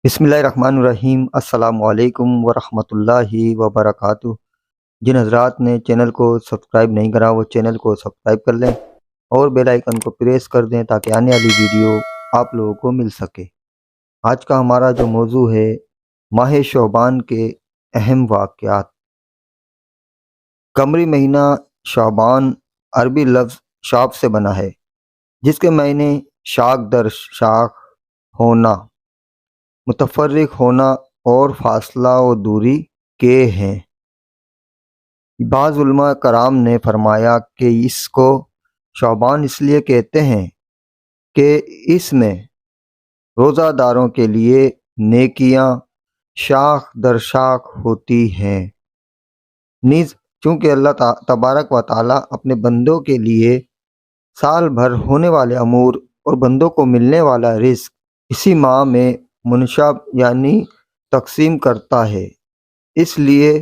بسم اللہ الرحمن الرحیم۔ السلام علیکم ورحمۃ اللہ وبرکاتہ۔ جن حضرات نے چینل کو سبسکرائب نہیں کرا وہ چینل کو سبسکرائب کر لیں اور بیل آئیکن کو پریس کر دیں تاکہ آنے والی ویڈیو آپ لوگوں کو مل سکے۔ آج کا ہمارا جو موضوع ہے ماہ شعبان کے اہم واقعات۔ قمری مہینہ شعبان عربی لفظ شعب سے بنا ہے جس کے معنی شاخ در شاخ ہونا، متفرق ہونا اور فاصلہ و دوری کے ہیں۔ بعض علماء کرام نے فرمایا کہ اس کو شعبان اس لیے کہتے ہیں کہ اس میں روزہ داروں کے لیے نیکیاں شاخ در شاخ ہوتی ہیں، نیز چونکہ اللہ تبارک و تعالیٰ اپنے بندوں کے لیے سال بھر ہونے والے امور اور بندوں کو ملنے والا رزق اسی ماہ میں منشاب یعنی تقسیم کرتا ہے، اس لیے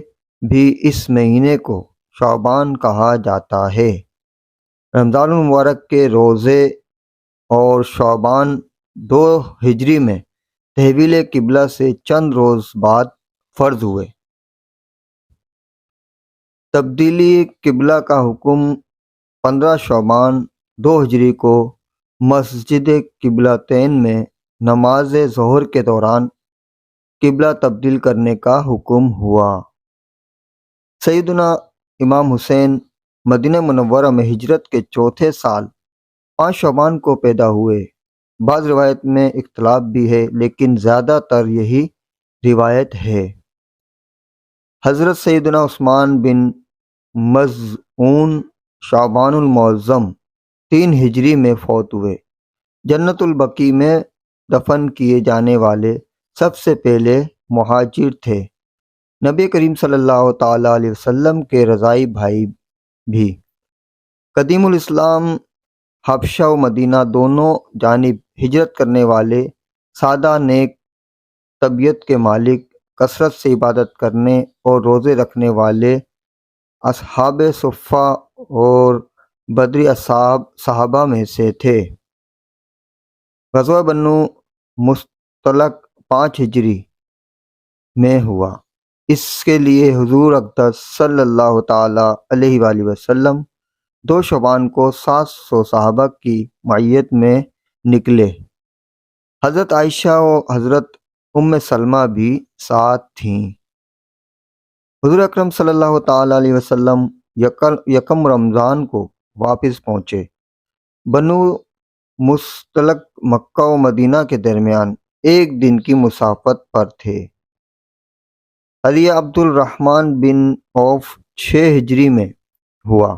بھی اس مہینے کو شعبان کہا جاتا ہے۔ رمضان المبارک کے روزے اور شعبان 2 ہجری میں تحویل قبلہ سے چند روز بعد فرض ہوئے۔ تبدیلی قبلہ کا حکم 15 شعبان 2 ہجری کو مسجد قبلتین میں نماز ظہر کے دوران قبلہ تبدیل کرنے کا حکم ہوا۔ سیدنا امام حسین مدینہ منورہ میں ہجرت کے چوتھے سال 5 شعبان کو پیدا ہوئے۔ بعض روایت میں اختلاف بھی ہے لیکن زیادہ تر یہی روایت ہے۔ حضرت سیدنا عثمان بن مظعون شعبان المعظم 3 ہجری میں فوت ہوئے۔ جنت البقیع میں دفن کیے جانے والے سب سے پہلے مہاجر تھے۔ نبی کریم صلی اللہ تعالیٰ علیہ وسلم کے رضائی بھائی بھی۔ قدیم الاسلام حبشہ و مدینہ دونوں جانب ہجرت کرنے والے سادہ نیک طبیعت کے مالک، کثرت سے عبادت کرنے اور روزے رکھنے والے اصحاب صفہ اور بدری صحابہ میں سے تھے۔ غزوہ بنو مستلق 5 ہجری میں ہوا۔ اس کے لیے حضور اقدس صلی اللہ تعالیٰ علیہ وآلہ وسلم 2 شعبان کو 700 صحابہ کی معیت میں نکلے۔ حضرت عائشہ و حضرت ام سلمہ بھی ساتھ تھیں۔ حضور اکرم صلی اللہ تعالیٰ علیہ وسلم یکم رمضان کو واپس پہنچے۔ بنو مستلق مکہ و مدینہ کے درمیان 1 دن کی مسافت پر تھے۔ سریہ عبد الرحمن بن عوف 6 ہجری میں ہوا۔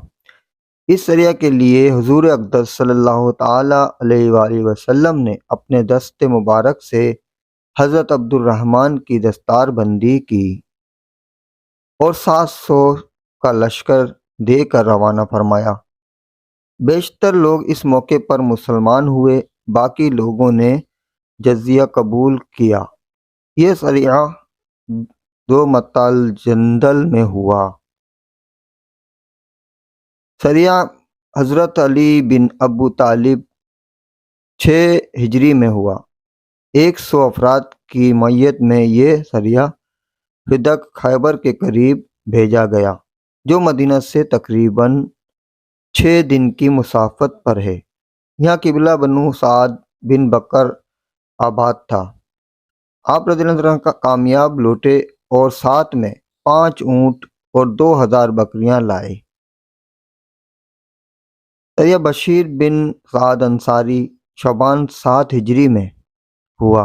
اس سریہ کے لیے حضور اقدس صلی اللہ تعالیٰ علیہ وآلہ وسلم نے اپنے دست مبارک سے حضرت عبد الرحمن کی دستار بندی کی اور 700 کا لشکر دے کر روانہ فرمایا۔ بیشتر لوگ اس موقع پر مسلمان ہوئے، باقی لوگوں نے جزیہ قبول کیا۔ یہ سریہ 2 الجندل میں ہوا۔ سریہ حضرت علی بن ابو طالب 6 ہجری میں ہوا۔ 100 افراد کی معیت میں یہ سریہ فدق خیبر کے قریب بھیجا گیا جو مدینہ سے تقریباً 6 دن کی مسافت پر ہے۔ یہاں قبلہ بنو سعد بن بکر آباد تھا۔ آپ رضی اللہ عنہ کامیاب لوٹے اور ساتھ میں 5 اونٹ اور 2000 بکریاں لائے۔ سریہ بشیر بن سعد انصاری شعبان 7 ہجری میں ہوا۔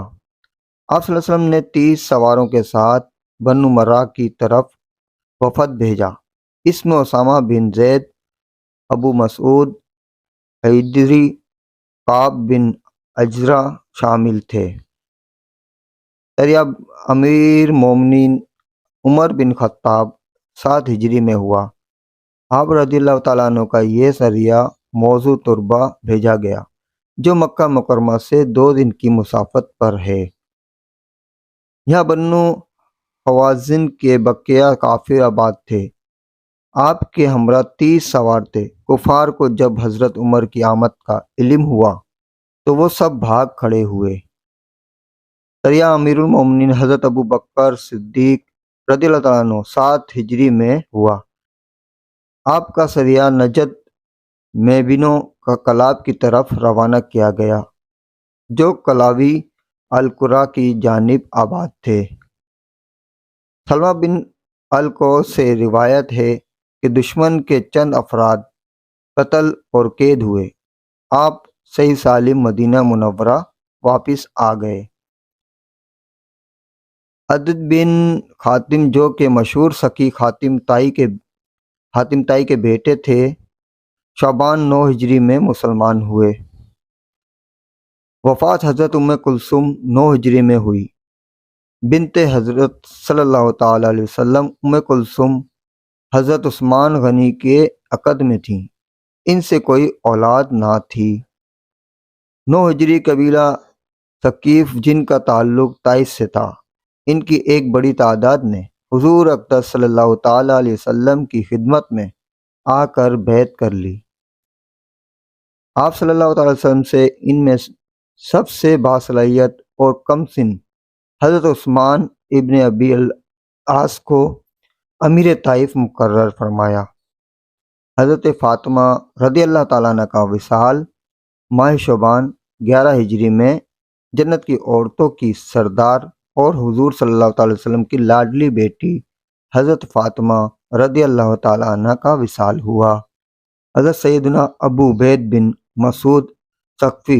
آپ صلی اللہ علیہ وسلم نے 30 سواروں کے ساتھ بنو مرہ کی طرف وفد بھیجا۔ اس میں اسامہ بن زید، ابو مسعود حیدری، کعب بن عجرہ شامل تھے۔ سریہ امیر مومنین عمر بن خطاب 7 ہجری میں ہوا۔ آپ رضی اللہ تعالیٰ عنہ کا یہ سریہ موضوع تربہ بھیجا گیا جو مکہ مکرمہ سے 2 دن کی مسافت پر ہے۔ یہاں بنو حوازن کے بقیہ کافر آباد تھے۔ آپ کے ہمراہ 30 سوار تھے۔ کفار کو جب حضرت عمر کی آمد کا علم ہوا تو وہ سب بھاگ کھڑے ہوئے۔ سریہ امیر المومنین حضرت ابو بکر صدیق رضی اللہ تعالیٰ عنہ 7 ہجری میں ہوا۔ آپ کا سریہ نجد میں بنو کلاب کی طرف روانہ کیا گیا جو کلاوی القرا کی جانب آباد تھے۔ سلمہ بن الکو سے روایت ہے کہ دشمن کے چند افراد قتل اور قید ہوئے۔ آپ صحیح سالم مدینہ منورہ واپس آ گئے۔ عدد بن خاتم جو کہ مشہور سخی حاتم طائی کے بیٹے تھے، شعبان 9 ہجری میں مسلمان ہوئے۔ وفات حضرت ام کلثوم 9 ہجری میں ہوئی۔ بنت حضرت صلی اللہ تعالی علیہ وسلم ام کلثوم حضرت عثمان غنی کے عقد میں تھیں۔ ان سے کوئی اولاد نہ تھی۔ 9 ہجری قبیلہ ثقیف جن کا تعلق طائف سے تھا، ان کی ایک بڑی تعداد نے حضور اقدس صلی اللہ تعالی علیہ وسلم کی خدمت میں آ کر بیعت کر لی۔ آپ صلی اللہ تعالی وسلم سے ان میں سب سے باصلاحیت اور کم سن حضرت عثمان ابن ابی العاص کو امیر طائف مقرر فرمایا۔ حضرت فاطمہ رضی اللہ تعالیٰ عنہ کا وصال ماہ شعبان 11 ہجری میں جنت کی عورتوں کی سردار اور حضور صلی اللہ تعالی وسلم کی لاڈلی بیٹی حضرت فاطمہ رضی اللہ تعالیٰ عنہ کا وصال ہوا۔ حضرت سیدنا ابو عبید بن مسعود ثقفی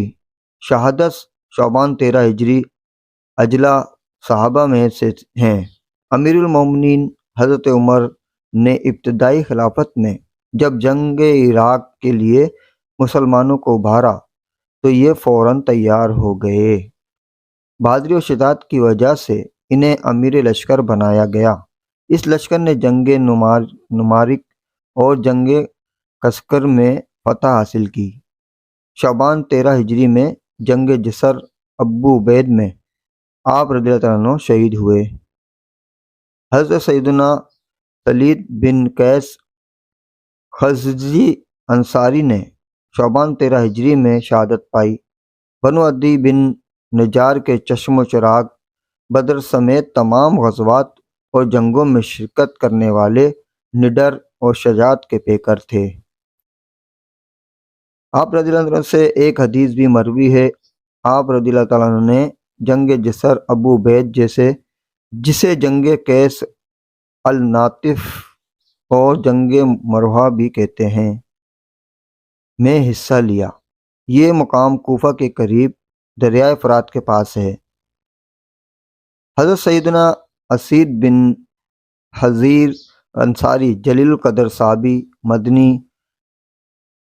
شہادت شعبان 13 ہجری اجلا صحابہ میں سے ہیں۔ امیر المومنین حضرت عمر نے ابتدائی خلافت میں جب جنگ عراق کے لیے مسلمانوں کو ابھارا تو یہ فوراً تیار ہو گئے۔ بہادری و شجاعت کی وجہ سے انہیں امیر لشکر بنایا گیا۔ اس لشکر نے جنگ نمارک اور جنگ کسکر میں فتح حاصل کی۔ شعبان 13 ہجری میں جنگ جسر ابو عبید میں آپ رضی اللہ عنہ شہید ہوئے۔ حضرت سیدنا سلید بن قیس خزرجی انصاری نے شعبان 13 ہجری میں شہادت پائی۔ بنو عدی بن نجار کے چشم و چراغ بدر سمیت تمام غزوات اور جنگوں میں شرکت کرنے والے نڈر اور شجاعت کے پیکر تھے۔ آپ رضی اللہ عنہ سے ایک حدیث بھی مروی ہے۔ آپ رضی اللہ تعالیٰ عنہ نے جنگ جسر ابو عبید جسے جنگ قیس الناطف اور جنگ مروہ بھی کہتے ہیں میں حصہ لیا۔ یہ مقام کوفہ کے قریب دریائے فرات کے پاس ہے۔ حضرت سیدنا اسید بن حضیر انصاری جلیل القدر صحابی مدنی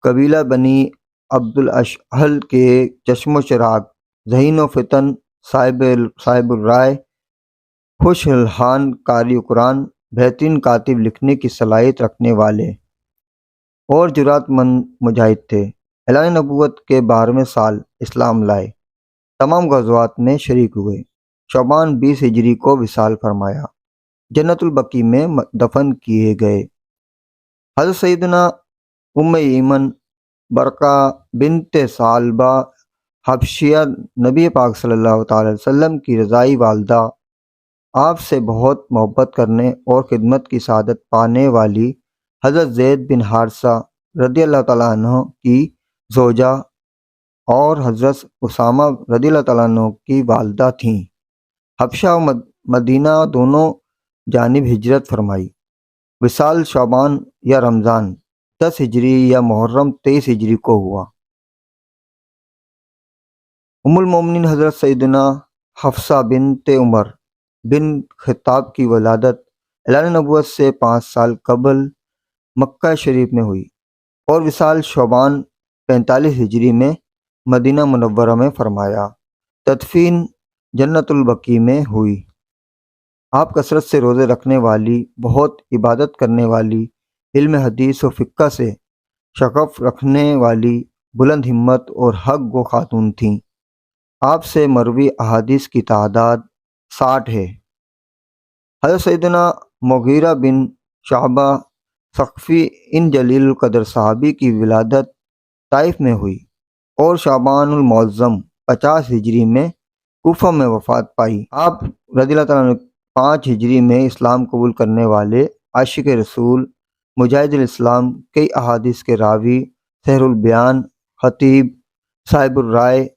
قبیلہ بنی عبد الاشہل کے چشم و چراغ ذہین و فطن صاحب الرائے خوش الحان قاری قرآن بہترین کاتب لکھنے کی صلاحیت رکھنے والے اور جرات مند مجاہد تھے۔ اعلان نبوت کے 12ویں سال اسلام لائے۔ تمام غزوات میں شریک ہوئے۔ شعبان 20 ہجری کو وصال فرمایا۔ جنت البقیع میں دفن کیے گئے۔ حضرت سیدنا ام ایمن برقہ بنت ثعلبہ حبشیہ نبی پاک صلی اللہ تعالی وسلم کی رضائی والدہ، آپ سے بہت محبت کرنے اور خدمت کی سعادت پانے والی حضرت زید بن حارثہ رضی اللہ تعالیٰ عنہ کی زوجہ اور حضرت اسامہ رضی اللہ تعالیٰ عنہ کی والدہ تھیں۔ حبشہ و مدینہ دونوں جانب ہجرت فرمائی۔ وصال شعبان یا رمضان 10 ہجری یا محرم 23 ہجری کو ہوا۔ ام المومنین حضرت سیدنا حفصہ بنت عمر بن خطاب کی ولادت اعلان نبوت سے 5 سال قبل مکہ شریف میں ہوئی اور وصال شعبان 45 ہجری میں مدینہ منورہ میں فرمایا۔ تدفین جنت البقیع میں ہوئی۔ آپ کثرت سے روزے رکھنے والی، بہت عبادت کرنے والی، علم حدیث و فقہ سے شغف رکھنے والی، بلند ہمت اور حق گو خاتون تھیں۔ آپ سے مروی احادیث کی تعداد 60 ہے۔ حضرت سیدنا مغیرہ بن شعبہ ثقفی ان جلیل القدر صحابی کی ولادت طائف میں ہوئی اور شعبان المعظم 50 ہجری میں کوفہ میں وفات پائی۔ آپ رضی اللہ تعالیٰ عنہ 5 ہجری میں اسلام قبول کرنے والے عاشق رسول، مجاہد الاسلام، کئی احادیث کے راوی، سحر البیان، خطیب، صاحب الرائے،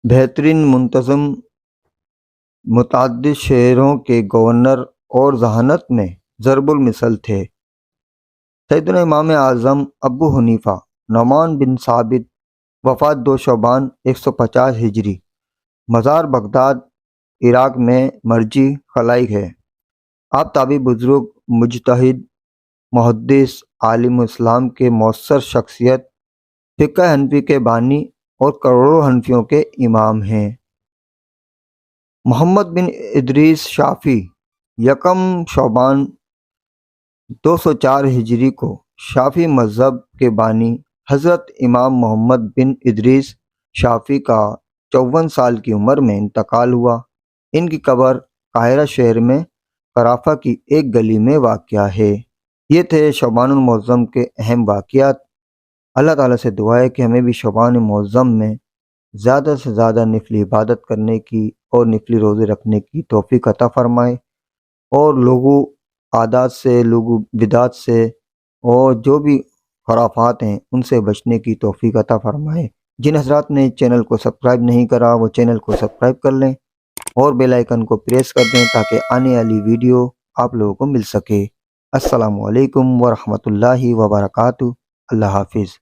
بہترین منتظم، متعدد شعروں کے گورنر اور ذہانت میں ضرب المثل تھے۔ سیدنا امام اعظم ابو حنیفہ نعمان بن ثابت، وفات 2 شعبان 150 ہجری، مزار بغداد عراق میں مرجی خلائق ہے۔ آپ تابعی بزرگ، مجتہد، محدث، عالم اسلام کے مؤثر شخصیت، فقہ حنفی کے بانی اور کروڑوں حنفیوں کے امام ہیں۔ محمد بن ادریس شافعی 1 شعبان 204 ہجری کو شافعی مذہب کے بانی حضرت امام محمد بن ادریس شافعی کا 54 سال کی عمر میں انتقال ہوا۔ ان کی قبر قاہرہ شہر میں قرافہ کی ایک گلی میں واقع ہے۔ یہ تھے شعبان المعظم کے اہم واقعات۔ اللہ تعالیٰ سے دعا ہے کہ ہمیں بھی شعبان معظم میں زیادہ سے زیادہ نفلی عبادت کرنے کی اور نفلی روزے رکھنے کی توفیق عطا فرمائے، اور لوگوں عادات سے، لوگوں بدعات سے اور جو بھی خرافات ہیں ان سے بچنے کی توفیق عطا فرمائے۔ جن حضرات نے چینل کو سبسکرائب نہیں کرا وہ چینل کو سبسکرائب کر لیں اور بیل آئیکن کو پریس کر دیں تاکہ آنے والی ویڈیو آپ لوگوں کو مل سکے۔ السلام علیکم ورحمۃ اللہ وبرکاتہ۔ اللہ حافظ۔